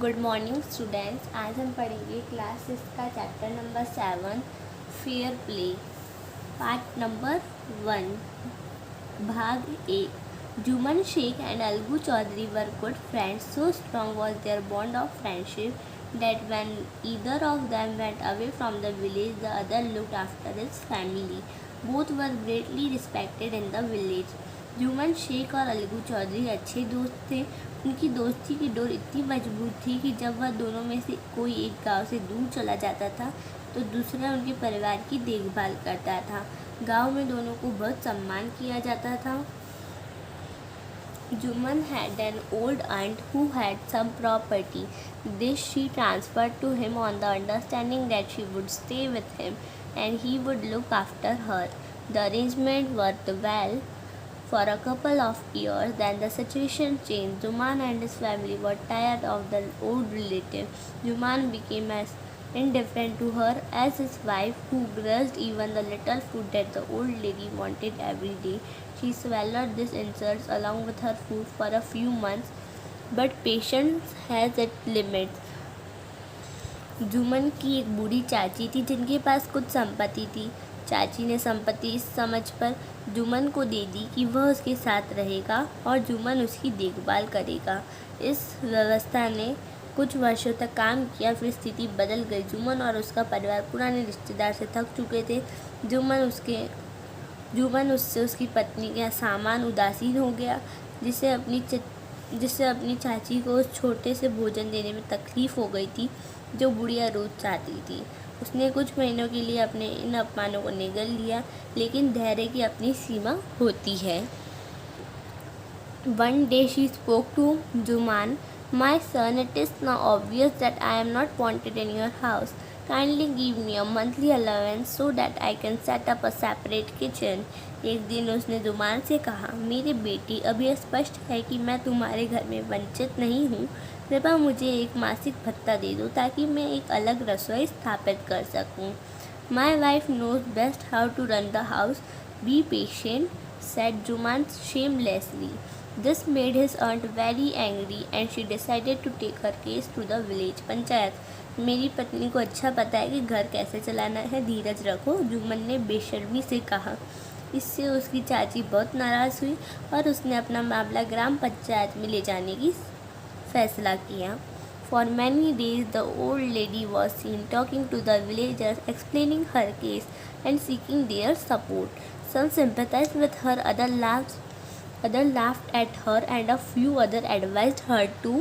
Good morning students. आज हम पढ़ेंगे क्लास 6 का chapter number 7 fair play part number 1 भाग 1। Jumman Sheikh and Algu Chaudhary were good friends. So strong was their bond of friendship that when either of them went away from the village, the other looked after his family. Both were greatly respected in the village. Jumman Sheikh और अलगू चौधरी अच्छे दोस्त थे। उनकी दोस्ती की door इतनी मजबूत थी कि जब वह दोनों में से कोई एक गांव से दूर चला जाता था तो दूसरा उनके परिवार की देखभाल करता था। गांव में दोनों को बहुत सम्मान किया जाता था। Juman had an old aunt who had some property. This she transferred to him on the understanding that she would stay with him and he would look after her. The arrangement worked well for a couple of years. Then the situation changed. Juman and his family were tired of the old relative. Juman became as indifferent to her as his wife, who grudged even the little food that the old lady wanted every day. She swallowed these insults along with her food for a few months, but patience has its limits. Juman की एक बूढ़ी चाची थी जिनके पास कुछ संपत्ति थी। चाची ने संपत्ति इस समझ पर जुमन को दे दी कि वह उसके साथ रहेगा और जुमन उसकी देखभाल करेगा। इस व्यवस्था ने कुछ वर्षों तक काम किया, फिर स्थिति बदल गई। जुमन और उसका परिवार पुराने रिश्तेदार से थक चुके थे। जुमन उससे उसकी पत्नी का सामान उदासीन हो गया, जिससे अपनी चाची को उस छोटे से भोजन देने में तकलीफ़ हो गई थी जो बुढ़िया रोज़ चाहती थी। उसने कुछ महीनों के लिए अपने इन अपमानों को निगल लिया, लेकिन धैर्य की अपनी सीमा होती है। One day she spoke to Juman. My son, it is now obvious that I am not wanted in your house. Kindly give me a monthly allowance so that I can set up a separate kitchen. एक दिन उसने जुमान से कहा, मेरे बेटी, अब यह स्पष्ट है कि मैं तुम्हारे घर में वंचित नहीं हूँ। कृपया मुझे एक मासिक भत्ता दे दो ताकि मैं एक अलग रसोई स्थापित कर सकूँ। My wife knows best how to run the house. Be patient, said Juman shamelessly. This made his aunt very angry and she decided to take her case to the village panchayat. मेरी पत्नी को अच्छा पता है कि घर कैसे चलाना है, धीरज रखो, जुमन ने बेशर्मी से कहा। इससे उसकी चाची बहुत नाराज़ हुई और उसने अपना मामला ग्राम पंचायत में ले जाने की फैसला किया। For many days the old lady was seen talking to the villagers, explaining her case and seeking their support. Some sympathized with her, others laughed at her, and a few others advised her to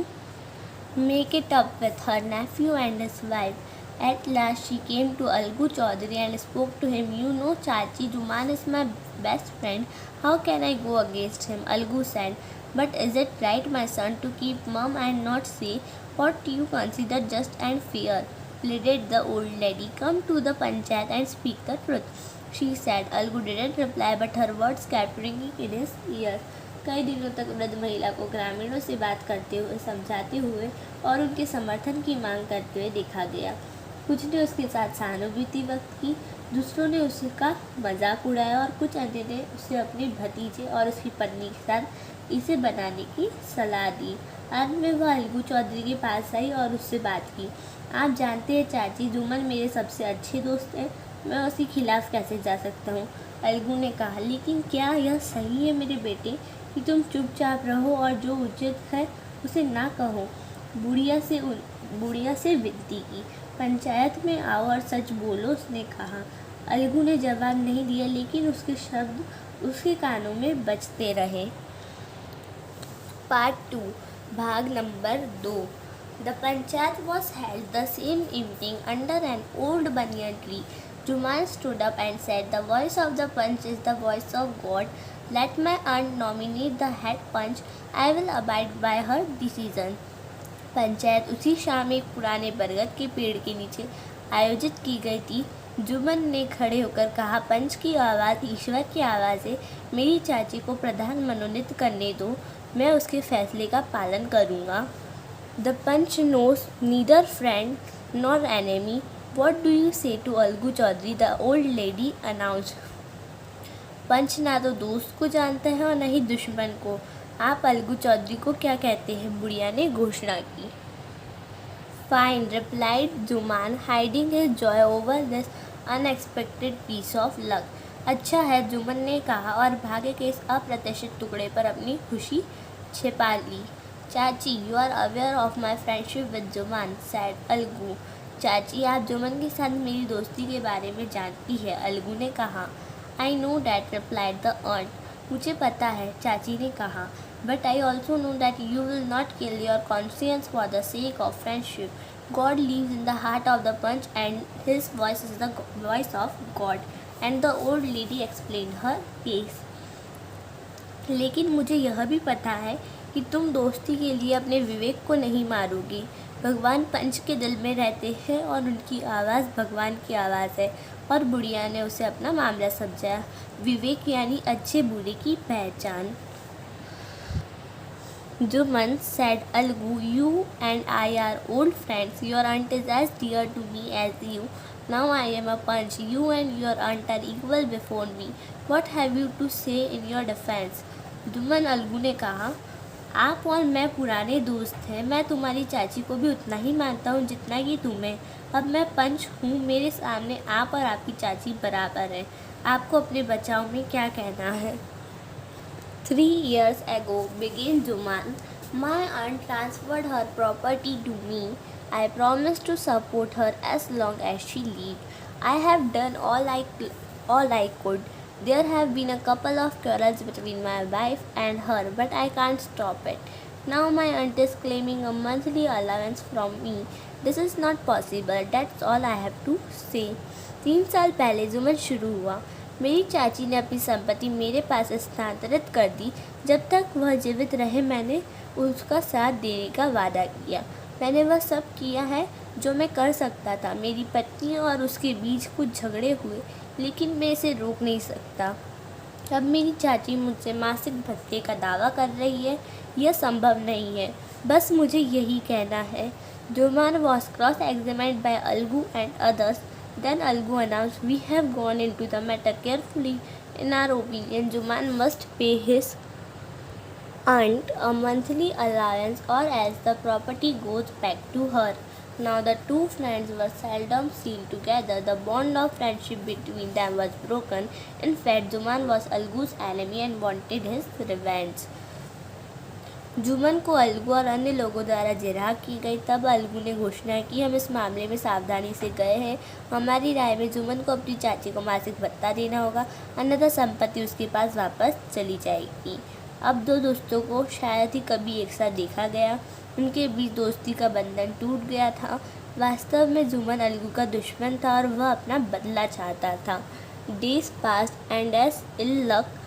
make it up with her nephew and his wife. At last she came to Algu Chaudhary and spoke to him. You know, Chachi, Juman is my best friend. How can I go against him? Algu said. But is it right, my son, to keep mum and not say what you consider just and fair? Pleaded the old lady. Come to the panchayat and speak the truth, she said. Algu didn't reply, but her words kept ringing in his ears. कई दिनों तक वृद्ध महिला को ग्रामीणों से बात करते हुए, समझाते हुए और उनके समर्थन की मांग करते हुए देखा गया। कुछ ने उसके साथ सहानुभूति व्यक्त की, दूसरों ने उसका मजाक उड़ाया और कुछ अन्य ने उसे अपने भतीजे और उसकी पत्नी के साथ इसे बनाने की सलाह दी। अंत में वह अलगू चौधरी के पास आई और उससे बात की। आप जानते हैं चाची, जुमन मेरे सबसे अच्छे दोस्त हैं, मैं उसके खिलाफ कैसे जा सकता हूँ? अलगू ने कहा। लेकिन क्या यह सही है मेरे बेटे कि तुम चुपचाप रहो और जो उचित है उसे ना कहो? बुढ़िया से विनती की। पंचायत में आओ और सच बोलो, उसने कहा। अलगू ने जवाब नहीं दिया, लेकिन उसके शब्द उसके कानों में बजते रहे। पार्ट 2 भाग number 2। The panchayat was held the same evening under an old banyan tree. Juman stood up and said, the voice of the punch is the voice of God. Let my aunt nominate the head punch. I will abide by her decision. Panchayat उसी शाम एक पुराने बरगद के पेड़ के नीचे आयोजित की गई थी। जुमन ने खड़े होकर कहा, पंच की आवाज़ ईश्वर की आवाज़ है। मेरी चाची को प्रधान मनोनीत करने दो, मैं उसके फैसले का पालन करूँगा। The punch knows neither friend nor enemy. What do you say to Algu Chaudhary? The old lady announced. पंच ना तो दोस्त को जानता है और न ही दुश्मन को। आप अलगू चौधरी को क्या कहते हैं? बुढ़िया ने घोषणा की। Fine, replied Juman, hiding his joy over this unexpected piece of luck. अच्छा है, जुमन ने कहा और भाग्य के इस अप्रत्याशित टुकड़े पर अपनी खुशी छिपा ली. चाची, you are aware of my friendship with Jumman, said Algu. चाची, आप जुमन के साथ मेरी दोस्ती के बारे में जानती है, अलगू ने कहा. I know that, replied the ऑन्ट. मुझे पता है, चाची ने कहा. But I also know that you will not kill your conscience for the sake of friendship. God lives in the heart of the punch and his voice is the voice of God. And the old lady explained her case. लेकिन मुझे यह भी पता है कि तुम दोस्ती के लिए अपने विवेक को नहीं मारोगे. भगवान पंच के दिल में रहते हैं और उनकी आवाज़ भगवान की आवाज़ है. और बुढ़िया ने उसे अपना मामला समझाया. विवेक यानी अच्छे बुरे की पहचान. Juman, said Algu, you and I are old friends. Your aunt is as dear to me as you. Now I am a punch. You and your aunt are equal before me. What have you to say in your defense? Juman Algu ने कहा, आप और मैं पुराने दोस्त हैं. मैं तुम्हारी चाची को भी उतना ही मानता हूँ जितना कि तुम्हें. अब मैं पंच हूँ. मेरे सामने आप और आपकी चाची बराबर हैं. आपको अपने बचाव में क्या कहना है? 3 years ago, began Juman, my aunt transferred her property to me. I promised to support her as long as she lived. I have done all I could. There have been a couple of quarrels between my wife and her, but I can't stop it. Now my aunt is claiming a monthly allowance from me. This is not possible. That's all I have to say. 3 साल पहले जुमन शुरू हुआ. मेरी चाची ने अपनी संपत्ति मेरे पास स्थानांतरित कर दी. जब तक वह जीवित रहे मैंने उसका साथ देने का वादा किया. मैंने वह सब किया है जो मैं कर सकता था. मेरी पत्नी और उसके बीच कुछ झगड़े हुए, लेकिन मैं इसे रोक नहीं सकता. अब मेरी चाची मुझसे मासिक भत्ते का दावा कर रही है. यह संभव नहीं है. बस मुझे यही कहना है. Jumman was cross examined by Algu and others. Then Algu announced, we have gone into the matter carefully. In our opinion, Juman must pay his aunt a monthly allowance or else the property goes back to her. Now the two friends were seldom seen together. The bond of friendship between them was broken. In fact, Juman was Algu's enemy and wanted his revenge. Juman को अलगू और अन्य लोगों द्वारा जिरह की गई. तब अलगू ने घोषणा की, हम इस मामले में सावधानी से गए हैं. हमारी राय में जुमन को अपनी चाची को मासिक भत्ता देना होगा, अन्यथा संपत्ति उसके पास वापस चली जाएगी. अब दो दोस्तों को शायद ही कभी एक साथ देखा गया. उनके बीच दोस्ती का बंधन टूट गया था. वास्तव में जुमन अलगू का दुश्मन था और वह अपना बदला चाहता था. Days passed and as ill luck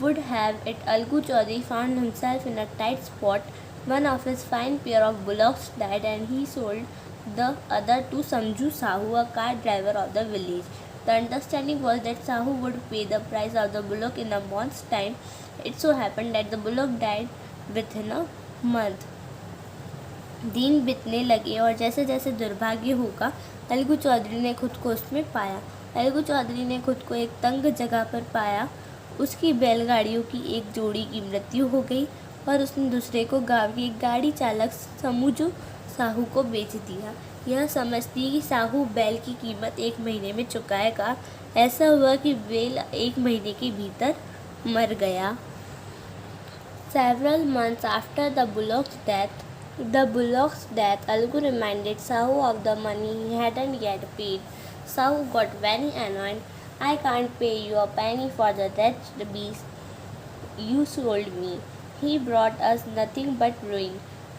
would have it, Algu Chaudhary found himself in a tight spot. One of his fine pair of bullocks died and he sold the other to Samju Sahu, a cart driver of the village. The understanding was that Sahu would pay the price of the bullock in a month's time. It so happened that the bullock died within a month. दिन बीतने लगे और जैसे जैसे दुर्भाग्य होगा, अलगू चौधरी ने खुद को उसमें पाया. अलगू चौधरी ने खुद को एक तंग जगह पर पाया. उसकी बैलगाड़ियों की एक जोड़ी की मृत्यु हो गई और उसने दूसरे को गांव के एक गाड़ी चालक समूजू साहू को बेच दिया. यह समझती कि साहू बैल की कीमत 1 महीने में चुकाएगा. ऐसा हुआ कि बैल 1 महीने के भीतर मर गया. Several months after the bullock's death, Algu reminded Sahu of the money he hadn't yet paid. Sahu got very annoyed. I can't pay you a penny for the wretched beast you sold me. He brought us nothing but ruin.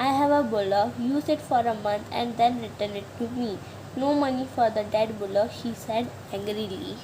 I have a bullock. Use it for a month and then return it to me. No money for the dead bullock, he said angrily.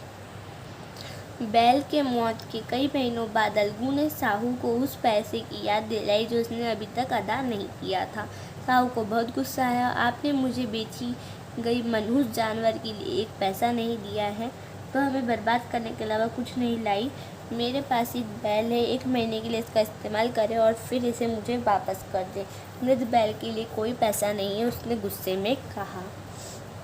बैल के मौत के कई महीनों बाद अलगू ने साहू को उस पैसे की याद दिलाई जो उसने अभी तक अदा नहीं किया था. साहू को बहुत गुस्सा आया. आपने मुझे बेची गई मनहूस जानवर के लिए 1 पैसा नहीं दिया है. वह हमें बर्बाद करने के अलावा कुछ नहीं लाई. मेरे पास एक बैल है. 1 महीने के लिए इसका इस्तेमाल करें और फिर इसे मुझे वापस कर दें. मृत बैल के लिए कोई पैसा नहीं है, उसने गुस्से में कहा.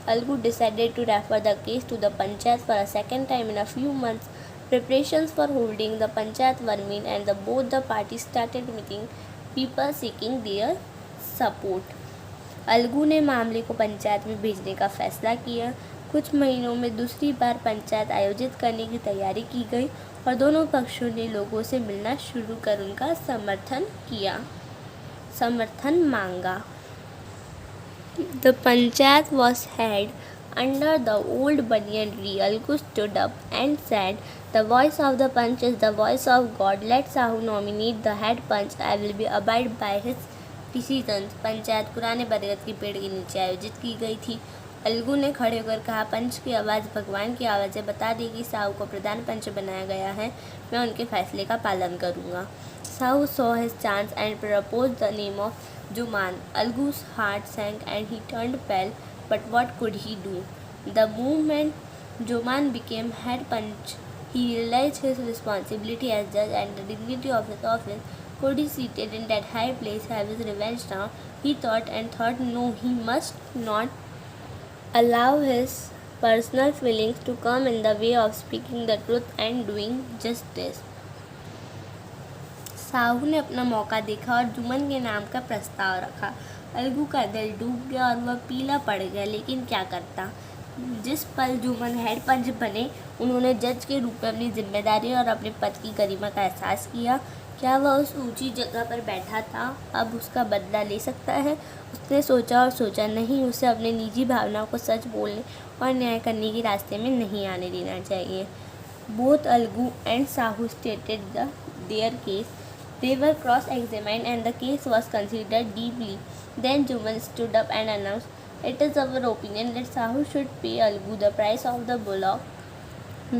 Algu decided to refer the case to the panchayat for a second time in a few months. Preparations for holding the panchayat were made and both the parties started meeting people seeking their support. Algu ने मामले को पंचायत में भेजने का फैसला किया। कुछ महीनों में दूसरी बार पंचायत आयोजित करने की तैयारी की गई और दोनों पक्षों ने लोगों से मिलना शुरू कर उनका समर्थन मांगा। The panchayat was held under the old banyan tree. Algu stood up and said, "The voice of the punch is the voice of God. Let Sahu nominate the head punch. I will be abide by his decisions." Panchayat पुराने बरगद के पेड़ के नीचे आयोजित की गई थी। अलगू ने खड़े होकर कहा, पंच की आवाज़ भगवान की आवाज़ है। बता दी कि साहू को प्रधान पंच बनाया गया है। मैं उनके फैसले का पालन करूँगा। Sahu saw his chance and proposed the name of Juman. Algu's heart sank and he turned pale, but what could he do? The moment Juman became head punch, he realized his responsibility as judge and the dignity of his office. Could he seated in that high place have his revenge now? He thought, no, he must not allow his personal feelings to come in the way of speaking the truth and doing justice. Sahu ने अपना मौका देखा और जुमन के नाम का प्रस्ताव रखा। अलगू का दिल डूब गया और वह पीला पड़ गया, लेकिन क्या करता। जिस पल जुमन हेड पंच बने, उन्होंने जज के रूप में अपनी जिम्मेदारी और अपने पद की गरिमा का एहसास किया। क्या वह उस ऊंची जगह पर बैठा था, अब उसका बदला ले सकता है? उसने सोचा और सोचा, नहीं, उसे अपने निजी भावनाओं को सच बोलने और न्याय करने के रास्ते में नहीं आने देना चाहिए। Both Algu and Sahu stated there case. They were cross-examined and the case was considered deeply. Then Juman stood up and announced, "It is our opinion that Sahu should pay Algu the price of the bullock."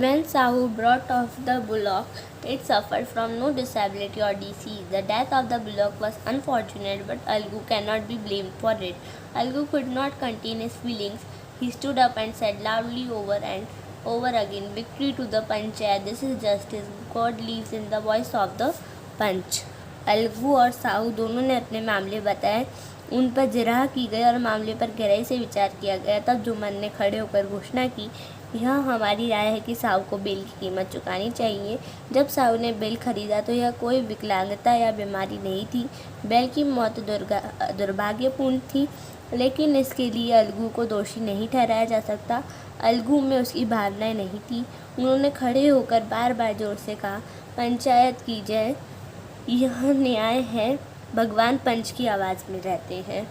When Sahu brought off the bullock, it suffered from no disability or disease. The death of the bullock was unfortunate, but Algu cannot be blamed for it. Algu could not contain his feelings. He stood up and said loudly over and over again, "Victory to the panchayat. This is justice. God lives in the voice of the पंच." अलगू और साहू दोनों ने अपने मामले बताए, उन पर जिरह की गई और मामले पर गहराई से विचार किया गया। तब जुमन ने खड़े होकर घोषणा की, यह हमारी राय है कि साहू को बेल की कीमत चुकानी चाहिए। जब साहू ने बेल खरीदा तो यह कोई विकलांगता या बीमारी नहीं थी। बेल की मौत दुर्भाग्यपूर्ण थी, लेकिन इसके लिए अलगू को दोषी नहीं ठहराया जा सकता। अलगू में उसकी भावनाएं नहीं थी। उन्होंने खड़े होकर बार बार जोर से कहा, पंचायत की जय, यह न्याय है, भगवान पंच की आवाज़ में रहते हैं।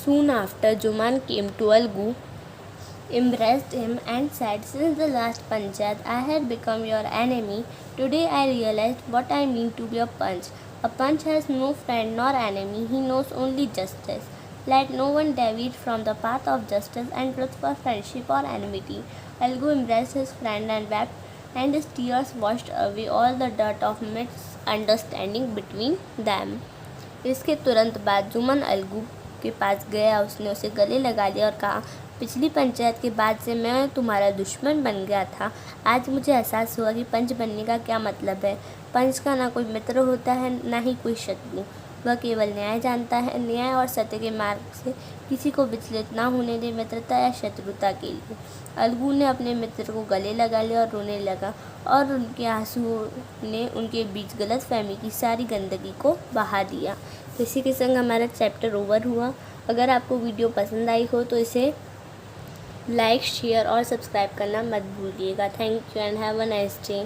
Soon after, Juman came to Algu, embraced him and said, "Since the last panchayat, I had become your enemy. Today I realized what I mean to be a punch. A punch has no friend nor enemy. He knows only justice. Let no one deviate from the path of justice and truth for friendship or enmity." Algu embraced his friend and wept, and his tears washed away all the dirt of misunderstanding between them. इसके तुरंत बाद जुमन अलगू के पास गया। उसने उसे गले लगा लिया और कहा, पिछली पंचायत के बाद से मैं तुम्हारा दुश्मन बन गया था। आज मुझे एहसास हुआ कि पंच बनने का क्या मतलब है। पंच का ना कोई मित्र होता है, ना ही कोई शत्रु। वह केवल न्याय जानता है। न्याय और सत्य के मार्ग से किसी को विचलित ना होने दे, मित्रता या शत्रुता के लिए। अलगू ने अपने मित्र को गले लगा लिया और रोने लगा, और उनके आंसुओं ने उनके बीच गलतफहमी की सारी गंदगी को बहा दिया। इसी के संग हमारा चैप्टर ओवर हुआ। अगर आपको वीडियो पसंद आई हो तो इसे लाइक, शेयर और सब्सक्राइब करना मत भूलिएगा। Thank you and have a nice day.